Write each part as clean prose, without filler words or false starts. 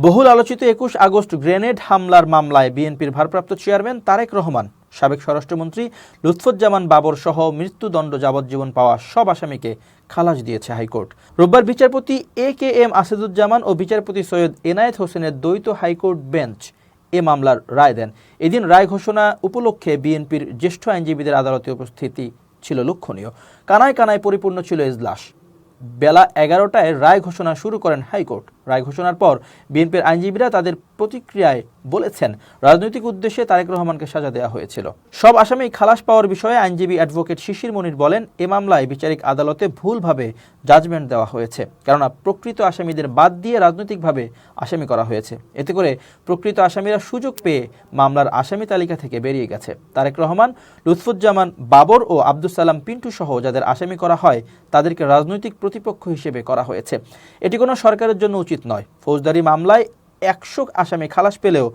বহুল আলোচিত ২১ August grenade হামলার মামলায় বিএনপির ভারপ্রাপ্ত চেয়ারম্যান তারেক রহমান, সাবেক স্বরাষ্ট্রমন্ত্রী লুৎফুজ্জামান বাবর সহ মৃত্যুদণ্ড যাবজ্জীবন পাওয়া সব আসামিকে খালাস দিয়েছে হাইকোর্ট। রোববার বিচারপতি এ.কে.এম. আসাদুজ্জামান ও বিচারপতি সৈয়দ এনায়েত হোসেনের দ্বৈত হাইকোর্ট বেঞ্চ এ মামলার রায় দেন। এদিন রায় ঘোষণা উপলক্ষে বিএনপির জ্যেষ্ঠ আইনজীবীদের আদালতে উপস্থিতি ছিল লক্ষণীয়। কানায় কানায় পরিপূর্ণ ছিল এজলাস। বেলা ১১টায় রায় ঘোষণা শুরু করেন হাইকোর্ট। রায় ঘোষণার পর বিএনপির আইনজীবীরা তাদের প্রতিক্রিয়ায় বলেছেন, রাজনৈতিক উদ্দেশ্যে তারেক রহমানকে সাজা দেওয়া হয়েছিল। সব আসামি খালাস পাওয়ার বিষয়ে আইনজীবী অ্যাডভোকেট শিশির মনির বলেন, এ মামলায় বিচারিক আদালতে ভুলভাবে জাজমেন্ট দেওয়া হয়েছে, কেননা প্রকৃত আসামিদের বাদ দিয়ে রাজনৈতিকভাবে আসামি করা হয়েছে। এতে করে প্রকৃত আসামিরা সুযোগ পেয়ে মামলার আসামি তালিকা থেকে বেরিয়ে গেছে। তারেক রহমান, লুৎফুজ্জামান বাবর ও আব্দুস সালাম পিন্টু সহ যাদের আসামি করা হয় তাদেরকে রাজনৈতিক প্রতিপক্ষ হিসেবে করা হয়েছে। এটি কোনো সরকারের জন্য উচিত নয়। ফৌজদারি মামলায় ১০০ আসামি খালাস পেলেও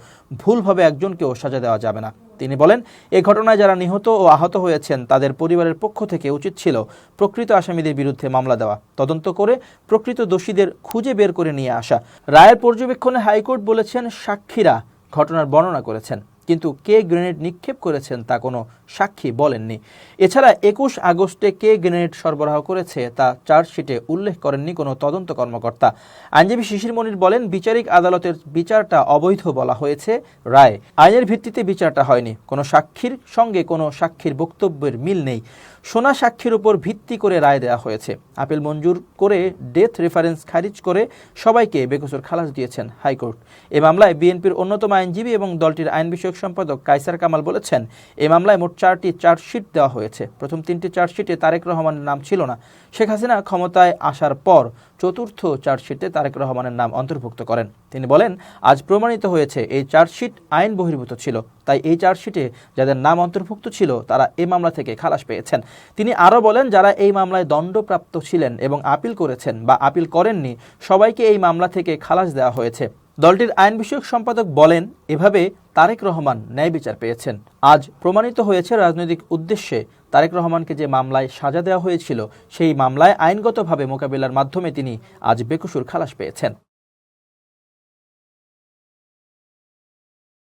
ভুলভাবে একজনকেও সাজা দেওয়া যাবে না। তিনি বলেন, এই ঘটনায় যারা নিহত ও আহত হয়েছেন তাদের পরিবারের পক্ষ থেকে উচিত ছিল প্রকৃত আসামিদের বিরুদ্ধে মামলা দেওয়া, তদন্ত করে প্রকৃত দোষীদের খুঁজে বের করে নিয়ে আসা। রায়ের পর্যবেক্ষণে হাইকোর্ট বলেছেন, সাক্ষীরা ঘটনার বর্ণনা করেছেন, কিন্তু কে গ্রেনেড নিক্ষেপ করেছেন তা কোনো সাক্ষী বলেননি। এছাড়া ২১ আগস্টে কে গ্রেনেড সরবরাহ করেছে তা চার্জশিটে উল্লেখ করেননি কোনো তদন্ত কর্মকর্তা। আইনজীবী শিশির মনির বলেন, বিচারিক আদালতের বিচারটা অবৈধ বলা হয়েছে রায়। আইনের ভিত্তিতে বিচারটা হয়নি। কোনো সাক্ষীর সঙ্গে কোনো সাক্ষীর বক্তব্যের মিল নেই। শোনা সাক্ষীর উপর ভিত্তি করে রায় দেওয়া হয়েছে। আপিল মঞ্জুর করে ডেথ রেফারেন্স খারিজ করে সবাইকে বেকসুর খালাস দিয়েছেন হাইকোর্ট। এ মামলায় বিএনপির অন্যতম আইনজীবী এবং দলটির আইন বিষয়ক সম্পাদক কায়সার কামাল বলেছেন, এই মামলায় মোট ৪টি চার্জশিট দেওয়া হয়েছে। প্রথম ৩টি চার্জশিটে তারেক রহমানের নাম ছিল না। শেখ হাসিনা ক্ষমতায় আসার পর চতুর্থ চার্জশিটে তারেক রহমানের নাম অন্তর্ভুক্ত করেন। তিনি বলেন, আজ প্রমাণিত হয়েছে এই চার্জশিট আইন বহির্ভূত ছিল, তাই এই চার্জশিটে যাদের নাম অন্তর্ভুক্ত ছিল তারা এই মামলা থেকে খালাস পেয়েছেন। তিনি আরও বলেন, যারা এই মামলায় দণ্ডপ্রাপ্ত ছিলেন এবং আপিল করেছেন বা আপিল করেননি সবাইকে এই মামলা থেকে খালাস দেওয়া হয়েছে। দলটির আইন বিষয়ক সম্পাদক বলেন, এভাবে তারেক রহমান ন্যায় বিচার পেয়েছেন। আজ প্রমাণিত হয়েছে রাজনৈতিক উদ্দেশ্যে তারেক রহমানকে যে মামলায় সাজা দেওয়া হয়েছিল সেই মামলায় আইনগতভাবে মোকাবিলার মাধ্যমে তিনি আজ বেকসুর খালাস পেয়েছেন।